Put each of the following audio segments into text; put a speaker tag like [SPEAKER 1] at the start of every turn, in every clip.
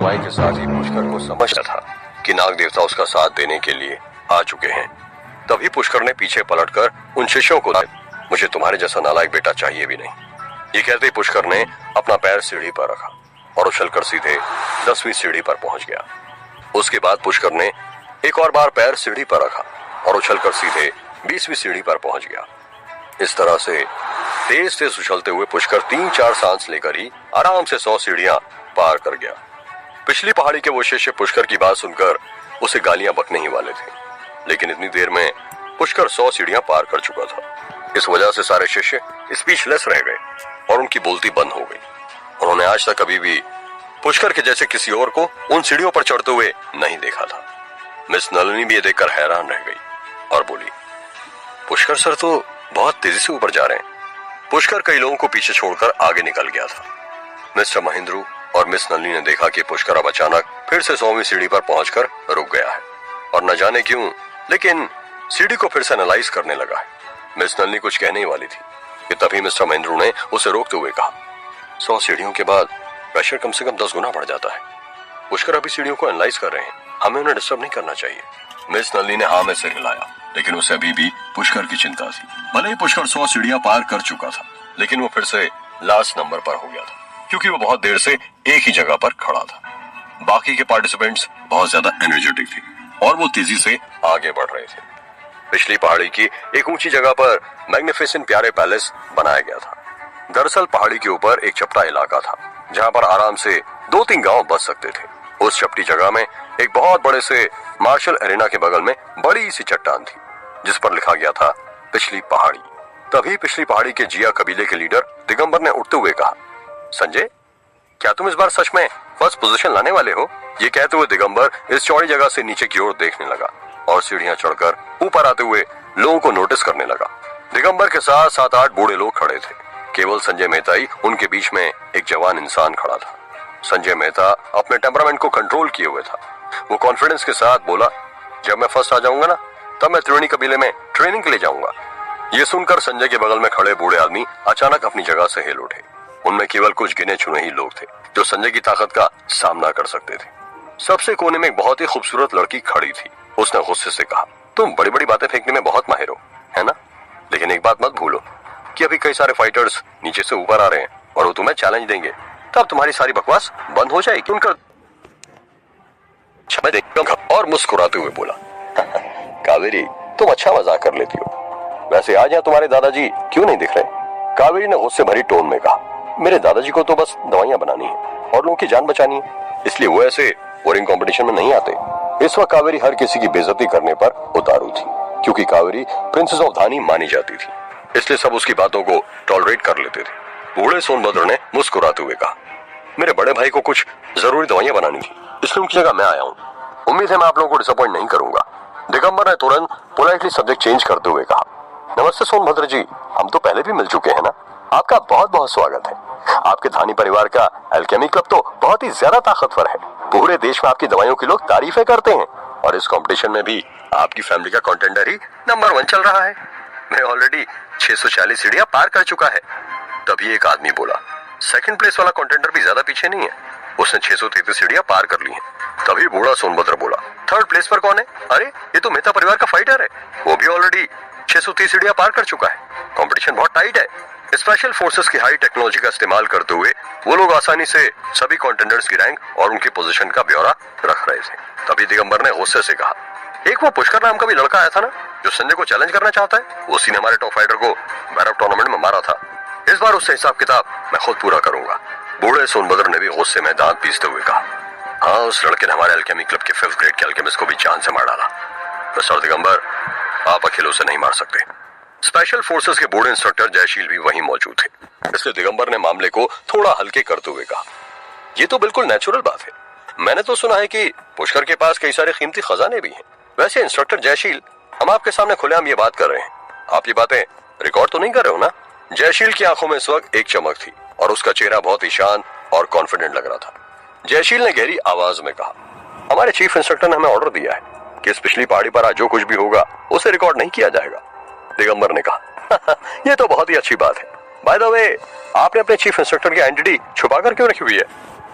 [SPEAKER 1] अगुवाई के साथ ही पुष्कर को समझता था कि नाग देवता उसका साथ देने के लिए आ चुके हैं। तभी पुष्कर ने पीछे पलटकर उन शिष्यों को, मुझे तुम्हारे जैसा नालायक बेटा चाहिए भी नहीं। ये कहते ही पुष्कर ने अपना पैर सीढ़ी पर रखा और उछलकर सीधे 10वीं सीढ़ी पर पहुंच गया। उसके बाद पुष्कर ने एक और बार पैर सीढ़ी पर रखा और उछलकर सीधे 20वीं सीढ़ी पर पहुंच गया। इस तरह से तेज तेज उछलते हुए पुष्कर 3-4 सांस लेकर ही आराम से 100 सीढ़ियां पार कर गया। पिछली पहाड़ी के वो शिष्य पुष्कर की बात सुनकर उसे गालियां बकने ही वाले थे, लेकिन इतनी देर में पुष्कर 100 सीढ़ियां पार कर चुका था। इस वजह से सारे शिष्य स्पीचलेस रह गए और उनकी बोलती बंद हो गई। उन्होंने आज तक कभी भी पुष्कर के जैसे किसी और को उन सीढ़ियों पर चढ़ते हुए नहीं देखा था। मिस नलिनी भी ये देखकर हैरान रह गई और बोली, पुष्कर सर तो बहुत तेजी से ऊपर जा रहे हैं। पुष्कर कई लोगों को पीछे छोड़कर आगे निकल गया था। मिस्टर महेंद्रू और मिस नलिनी ने देखा कि पुष्कर अब अचानक फिर से 100वीं सीढ़ी पर पहुंचकर रुक गया है और न जाने क्यों, लेकिन सीढ़ी को फिर से एनालाइज करने लगा है। मिस नलिनी कुछ कहने ही वाली थी कि तभी मिस्टर महेंद्रू ने उसे रोकते हुए कहा, 100 सीढ़ियों के बाद प्रेशर कम से कम 10 गुना बढ़ जाता है। पुष्कर अभी सीढ़ियों को एनालाइज कर रहे हैं, हमें उन्हें डिस्टर्ब नहीं करना चाहिए। मिस नलिनी ने हाँ में सिर हिलाया, लेकिन उसे अभी भी पुष्कर की चिंता थी। भले ही पुष्कर 100 सीढ़ियां पार कर चुका था, लेकिन वो फिर से लास्ट नंबर पर हो गया था, क्योंकि वो बहुत देर से एक ही जगह पर खड़ा था। बाकी के पार्टिसिपेंट्स बहुत ज्यादा एनर्जेटिक थे और वो तेजी से आगे बढ़ रहे थे। पिछली पहाड़ी की एक ऊंची जगह पर मैग्निफिसेंट प्यारे पैलेस बनाया गया था। दरअसल पहाड़ी के ऊपर एक चपटा इलाका था, जहाँ पर आराम से 2-3 गांव बस सकते थे। उस चपटी जगह में एक बहुत बड़े से मार्शल एरिना के बगल में बड़ी सी चट्टान थी, जिस पर लिखा गया था पिछली पहाड़ी। तभी पिछली पहाड़ी के जिया कबीले के लीडर दिगंबर ने उठते हुए कहा, संजय, क्या तुम इस बार सच में फर्स्ट पोजीशन लाने वाले हो? ये कहते हुए दिगंबर इस चौड़ी जगह से नीचे की ओर देखने लगा और सीढ़ियां चढ़कर ऊपर आते हुए लोगों को नोटिस करने लगा। दिगंबर के साथ 7-8 बूढ़े लोग खड़े थे। केवल संजय मेहता ही उनके बीच में एक जवान इंसान खड़ा था। संजय मेहता अपने टेम्परामेंट को कंट्रोल किए हुए था। वो कॉन्फिडेंस के साथ बोला, जब मैं फर्स्ट आ जाऊंगा ना, तब मैं त्रिवेणी कबीले में ट्रेनिंग के लिए जाऊंगा। ये सुनकर संजय के बगल में खड़े बूढ़े आदमी अचानक अपनी जगह से हिल उठे। उनमें केवल कुछ गिने चुने ही लोग थे जो संजय की ताकत का सामना कर सकते थे। सबसे कोने में एक बहुत ही खूबसूरत लड़की खड़ी थी। उसने गुस्से से कहा, तुम बड़ी बड़ी बातें फेंकने में बहुत माहिर हो, है ना? लेकिन एक बात मत भूलो कि अभी कई सारे फाइटर्स नीचे से ऊपर आ रहे हैं और वो तुम्हें चैलेंज देंगे, तब तुम्हारी सारी बकवास बंद हो जाएगी। उनका और मुस्कुराते हुए बोला, कावेरी, तुम अच्छा मजाक कर लेती हो। वैसे आज यहाँ तुम्हारे दादाजी क्यों नहीं दिख रहे? कावेरी ने गुस्से भरी टोन में कहा, मेरे दादाजी को तो बस दवाइयां बनानी है और लोगों की जान बचानी है, इसलिए वो ऐसे बोरिंग कंपटीशन में नहीं आते। इस वक्त कावेरी हर किसी की बेइज्जती करने पर उतारू थी, क्योंकि कावेरी प्रिंसेस ऑफ धानी मानी जाती थी, इसलिए सब उसकी बातों को टॉलरेट कर लेते थे। बूढ़े सोनभद्र ने मुस्कुराते हुए कहा, मेरे बड़े भाई को कुछ जरूरी दवाइयां बनानी थी, इसलिए उनकी जगह मैं आया हूँ। उम्मीद है मैं आप लोगों को डिसअपॉइंट नहीं करूंगा। दिगंबर ने तुरंत पोलाइटली सब्जेक्ट चेंज करते हुए कहा, नमस्ते सोनभद्र जी, हम तो पहले भी मिल चुके हैं ना। आपका बहुत बहुत स्वागत है। आपके धानी परिवार का एल्केमी क्लब तो बहुत ही ज्यादा ताकतवर है। पूरे देश में आपकी दवाइयों की लोग तारीफें करते हैं और इस कंपटीशन में भी आपकी फैमिली का कंटेंडर ही नंबर 1 चल रहा है। मैं ऑलरेडी 640 सीढ़ियां पार कर चुका है। तभी एक आदमी बोला, सेकंड प्लेस वाला कंटेंडर भी ज्यादा पीछे नहीं है, उसने 633 सीढ़ियां पार कर ली हैं। तभी बूढ़ा सोनभद्र बोला, थर्ड प्लेस पर कौन है? अरे ये तो मेहता परिवार का फाइटर है, वो भी ऑलरेडी 630 सीढ़ियां पार कर चुका है। कंपटीशन बहुत टाइट है। स्पेशल फोर्सेस की हाई टेक्नोलॉजी का इस्तेमाल करते हुए वो लोग आसानी से सभी कंटेंडर्स की रैंक और उनकी पोजीशन का ब्यौरा रख रहे थे। तभी दिगंबर ने गुस्से से कहा, एक वो पुष्कर नाम का भी लड़का आया था ना, जो संजय को चैलेंज करना चाहता है, उसी ने हमारे टॉप फाइटर को बैरअप टूर्नामेंट में मारा था। इस बार उससे हिसाब किताब मैं खुद पूरा करूंगा। बूढ़े सोनभद्र ने भी गुस्से में दांत पीसते हुए कहा, हाँ, उस लड़के ने हमारे अल्केमी क्लब के 5th ग्रेड के अल्केमिस्ट को भी जान से मार डाला। मिस्टर दिगंबर, आप अकेले उसे नहीं मार सकते। स्पेशल फोर्सेस के बूढ़े इंस्ट्रक्टर जयशील भी वहीं मौजूद थे, इसलिए दिगंबर ने मामले को थोड़ा हल्के करते हुए कहा, ये तो बिल्कुल नेचुरल बात है। मैंने तो सुना है कि पुष्कर के पास कई सारे कीमती खजाने भी हैं। वैसे इंस्ट्रक्टर जयशील, हम आपके सामने खुलेआम ये बात कर रहे हैं, आप ये बातें रिकॉर्ड तो नहीं कर रहे हो ना? जयशील की आंखों में इस वक्त एक चमक थी और उसका चेहरा बहुत ही शांत और कॉन्फिडेंट लग रहा था। जयशील ने गहरी आवाज में कहा, हमारे चीफ इंस्ट्रक्टर ने हमें ऑर्डर दिया है कि इस पिछली पहाड़ी पर आज जो कुछ भी होगा उसे रिकॉर्ड नहीं किया जाएगा। दिगंबर ने कहा, यह तो बहुत ही अच्छी बात है। बाय द वे, आपने अपने चीफ इंस्ट्रक्टर की आइडेंटिटी छुपा कर क्यों रखी हुई है?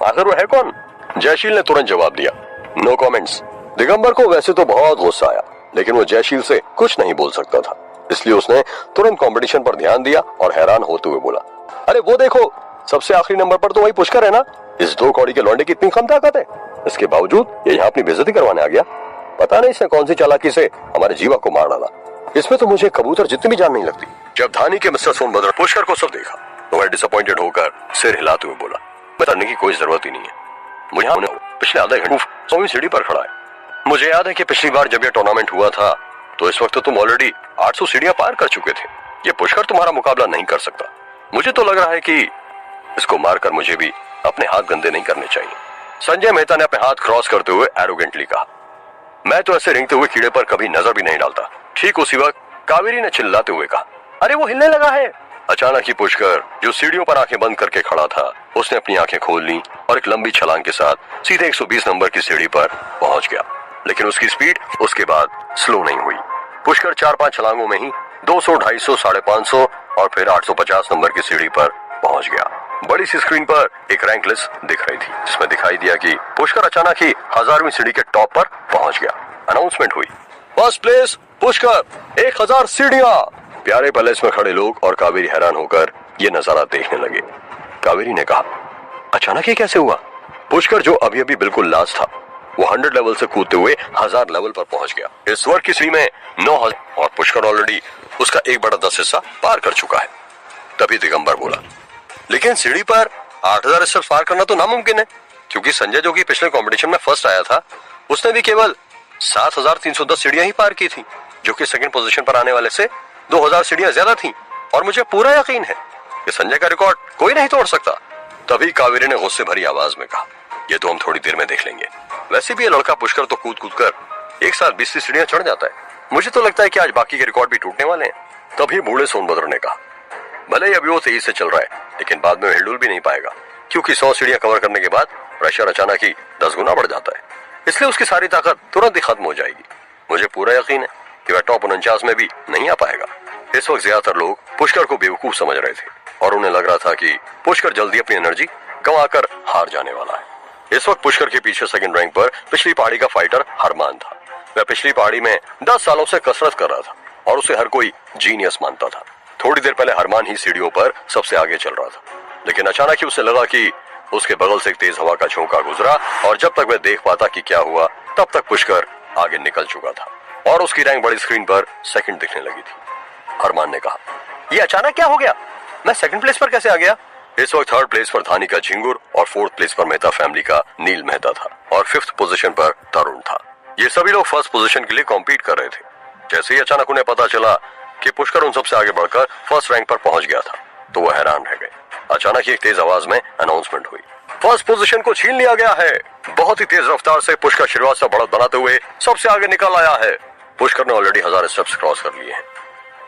[SPEAKER 1] आखिर वो है कौन? जयशील ने तुरंत जवाब दिया, नो कमेंट्स। दिगंबर को वैसे तो बहुत गुस्सा आया, लेकिन वो जयशील से कुछ नहीं बोल सकता था, इसलिए उसने तुरंत कंपटीशन पर ध्यान दिया और हैरान होते हुए बोला, अरे वो देखो, सबसे आखिरी नंबर पर तो वही पुष्कर है ना। इस 2 कौड़ी के लौंडे की इतनी कम ताकत है, इसके बावजूद ये यहाँ अपनी बेइज्जती करवाने आ गया। पता नहीं इसने कौन सी चालाकी से हमारे जीवा को मार डाला। इसमें तो मुझे कबूतर जितनी भी जान नहीं लगती। जब धानी के मिस्टर सोनभद्र पुष्कर को सब देखा तो वह डिसअपॉइंटेड होकर सिर हिलाते हुए बोला, बताने की कोई जरूरत ही नहीं है, मुझे पिछले आधे घंटे 100वीं सीढ़ी पर खड़ा है। मुझे याद है कि पिछली बार जब यह टूर्नामेंट हुआ था तो इस वक्त तो तुम ऑलरेडी 800 सीढ़ियां पार कर चुके थे। ये पुष्कर तुम्हारा मुकाबला नहीं कर सकता। मुझे तो लग रहा है कि इसको मारकर मुझे भी अपने हाथ गंदे नहीं करने चाहिए। संजय मेहता ने अपने हाथ क्रॉस करते हुए एरोगेंटली कहा, मैं तो ऐसे रेंगते हुए कीड़े पर कभी नजर भी नहीं डालता। ठीक उसी वक्त कावेरी ने चिल्लाते हुए कहा, अरे वो हिलने लगा है। अचानक ही पुष्कर, जो सीढ़ियों पर आंखें बंद करके खड़ा था, उसने अपनी आंखें खोल ली और एक लंबी छलांग के साथ सीधे 120 नंबर की सीढ़ी पर पहुंच गया। लेकिन उसकी स्पीड उसके बाद स्लो नहीं हुई। पुष्कर 4-5 छलांगों में ही 200, 250, 550 और फिर 850 नंबर की सीढ़ी पर पहुंच गया। बड़ी सी स्क्रीन पर एक रैंक लिस्ट दिख रही थी, जिसमें दिखाई दिया कि पुष्कर अचानक ही 1000वीं सीढ़ी के टॉप पर पहुंच गया। अनाउंसमेंट हुई, फर्स्ट प्लेस पुष्कर, 1000 सीढ़ियां। प्यारे पैलेस में खड़े लोग और कावेरी हैरान होकर ये नजारा देखने लगे। कावेरी ने कहा, अचानक ये कैसे हुआ? पुष्कर, जो अभी अभी बिल्कुल लास्ट था, वो 100 लेवल से कूदते हुए 1000 लेवल पर पहुंच गया। इस स्वर्ग की सीढ़ी में 9000 और पुष्कर ऑलरेडी उसका 1/10 हिस्सा पार कर चुका है। तभी दिगंबर बोला, लेकिन सीढ़ी पर 8000 स्टेप्स पार करना तो नामुमकिन है, क्योंकि संजय, जो कि पिछले कंपटीशन में फर्स्ट आया था, उसने भी केवल 7310 सीढ़ियां ही पार की थी, जो कि सेकंड पोजीशन पर आने वाले से 2000 सीढ़ियां ज्यादा थीं। और मुझे पूरा यकीन है कि संजय का रिकॉर्ड कोई नहीं तोड़ सकता। तभी कावेरी ने गुस्से भरी आवाज में कहा, ये तो हम थोड़ी देर में देख लेंगे। वैसे भी ये लड़का पुष्कर तो कूद कूद कर एक साथ 20 सीढ़ियां चढ़ जाता है। मुझे तो लगता है कि आज बाकी के रिकॉर्ड भी टूटने वाले हैं। तभी बूढ़े सोनभद्र ने कहा, भले ही अभी वो तेजी से चल रहा है, लेकिन बाद में हिलडुल भी नहीं पाएगा, क्योंकि 100 सीढ़ियां कवर करने के बाद प्रेशर अचानक ही 10 गुना बढ़ जाता है। इसलिए उसकी सारी ताकत तुरंत ही खत्म हो जाएगी। मुझे पूरा यकीन है कि वह टॉप 49 में भी नहीं आ पाएगा। इस वक्त ज्यादातर लोग पुष्कर को बेवकूफ समझ रहे थे और उन्हें लग रहा था कि पुष्कर जल्दी अपनी एनर्जी गंवाकर हार जाने वाला है। इस वक्त पुष्कर के पीछे सेकंड रैंक पर पिछली पहाड़ी का फाइटर हरमान था। वह पिछली पहाड़ी में 10 सालों से कसरत कर रहा था और उसे हर कोई जीनियस मानता था। थोड़ी देर पहले हरमान ही सीढ़ियों पर सबसे आगे चल रहा था, लेकिन अचानक ही उसे लगा कि उसके बगल से एक तेज हवा का झोंका गुजरा और जब तक वह देख पाता कि क्या हुआ, तब तक पुष्कर आगे निकल चुका था और उसकी रैंक बड़ी स्क्रीन पर सेकंड दिखने लगी थी। हरमान ने कहा, ये अचानक क्या हो गया? मैं सेकंड प्लेस पर कैसे आ गया? इस वक्त थर्ड प्लेस पर धानी का झिंगुर और फोर्थ प्लेस पर मेहता फैमिली का नील मेहता था और फिफ्थ पोजीशन पर तरुण था। ये सभी लोग फर्स्ट पोजीशन के लिए कॉम्पीट कर रहे थे। जैसे ही अचानक उन्हें पता चला कि पुष्कर उन सबसे आगे बढ़कर फर्स्ट रैंक पर पहुंच गया था, तो वह हैरान रह गए। अचानक ही एक तेज आवाज में अनाउंसमेंट हुई, फर्स्ट पोजीशन को छीन लिया गया है। बहुत ही तेज रफ्तार से पुष्कर श्रीवास्तव बढ़त बनाते हुए सबसे आगे निकल आया है। पुष्कर ने ऑलरेडी 1000 स्टेप्स क्रॉस कर लिए हैं।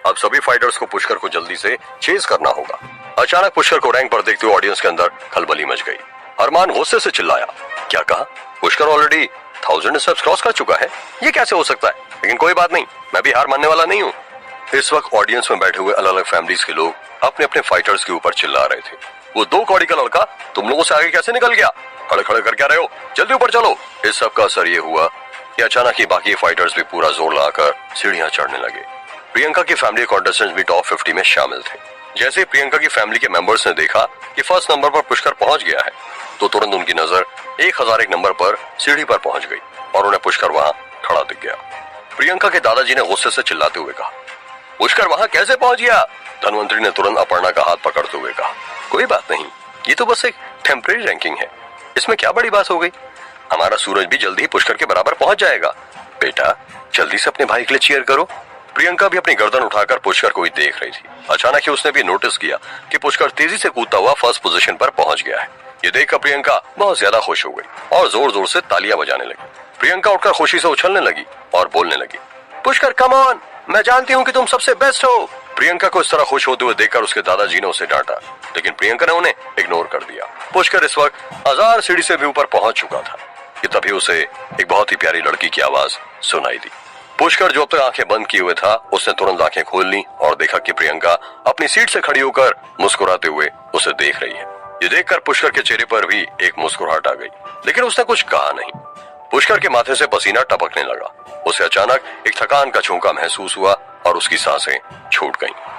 [SPEAKER 1] अब सभी फाइटर्स को पुष्कर को जल्दी से चेज करना होगा। अचानक पुष्कर को रैंक पर देखते हुए ऑडियंस के अंदर खलबली मच गई। हरमान गुस्से से चिल्लाया, क्या कहा? पुष्कर ऑलरेडी 1000 स्टेप्स क्रॉस कर चुका है? ये कैसे हो सकता है? लेकिन कोई बात नहीं, मैं भी हार मानने वाला नहीं हूँ। इस वक्त ऑडियंस में बैठे हुए अलग अलग फैमिलीज के लोग अपने अपने फाइटर्स के ऊपर चिल्ला रहे थे, वो 2 कौड़ी का लड़का तुम लोगों से आगे कैसे निकल गया? खड़े खड़े कर क्या रहे हो? जल्दी ऊपर चलो। इस सब का असर ये हुआ कि अचानक ही बाकी फाइटर्स भी पूरा जोर लगाकर सीढ़ियां चढ़ने लगे। प्रियंका की फैमिली कॉन्टेस्टेंट्स भी टॉप 50 में शामिल थे। जैसे प्रियंका की फैमिली के मेंबर्स ने देखा कि फर्स्ट नंबर पर पुष्कर पहुंच गया है, तो तुरंत उनकी नजर 1001 नंबर पर सीढ़ी पर पहुंच गई और उन्हें पुष्कर वहां खड़ा दिख गया। प्रियंका के दादाजी ने गुस्से से चिल्लाते हुए कहा, पुष्कर वहां कैसे पहुंच गया? धनवंतरी ने तुरंत अपर्णा का हाथ पकड़ते हुए कहा, कोई बात नहीं, ये तो बस एक टेम्परेरी रैंकिंग है, इसमें क्या बड़ी बात हो गई? हमारा सूरज भी जल्दी ही पुष्कर के बराबर पहुंच जाएगा। बेटा, जल्दी से अपने भाई के लिए चीयर करो। प्रियंका भी अपनी गर्दन उठाकर पुष्कर को ही देख रही थी। अचानक ही उसने भी नोटिस किया कि पुष्कर तेजी से कूदता हुआ फर्स्ट पोजीशन पर पहुंच गया है। ये देखकर प्रियंका बहुत ज्यादा खुश हो गई और जोर जोर से तालियां बजाने लगी। प्रियंका उठकर खुशी से उछलने लगी और बोलने लगी, पुष्कर कम ऑन, मैं जानती हूँ कि तुम सबसे बेस्ट हो। प्रियंका को इस तरह खुश होते हुए देखकर उसके दादाजी ने उसे डांटा, लेकिन प्रियंका ने उन्हें इग्नोर कर दिया। पुष्कर इस वक्त 1000 सीढ़ी से भी ऊपर पहुंच चुका था कि तभी उसे एक बहुत ही प्यारी लड़की की आवाज सुनाई दी। पुष्कर जो अब तक आंखें बंद किए हुए था, उसने तुरंत आंखें खोल ली और देखा कि प्रियंका अपनी सीट से खड़ी होकर मुस्कुराते हुए उसे देख रही है। ये देखकर पुष्कर के चेहरे पर भी एक मुस्कुराहट आ गई लेकिन उसने कुछ कहा नहीं। पुष्कर के माथे से पसीना टपकने लगा। उसे अचानक एक थकान का झोंका महसूस हुआ और उसकी सांसें छूट गईं।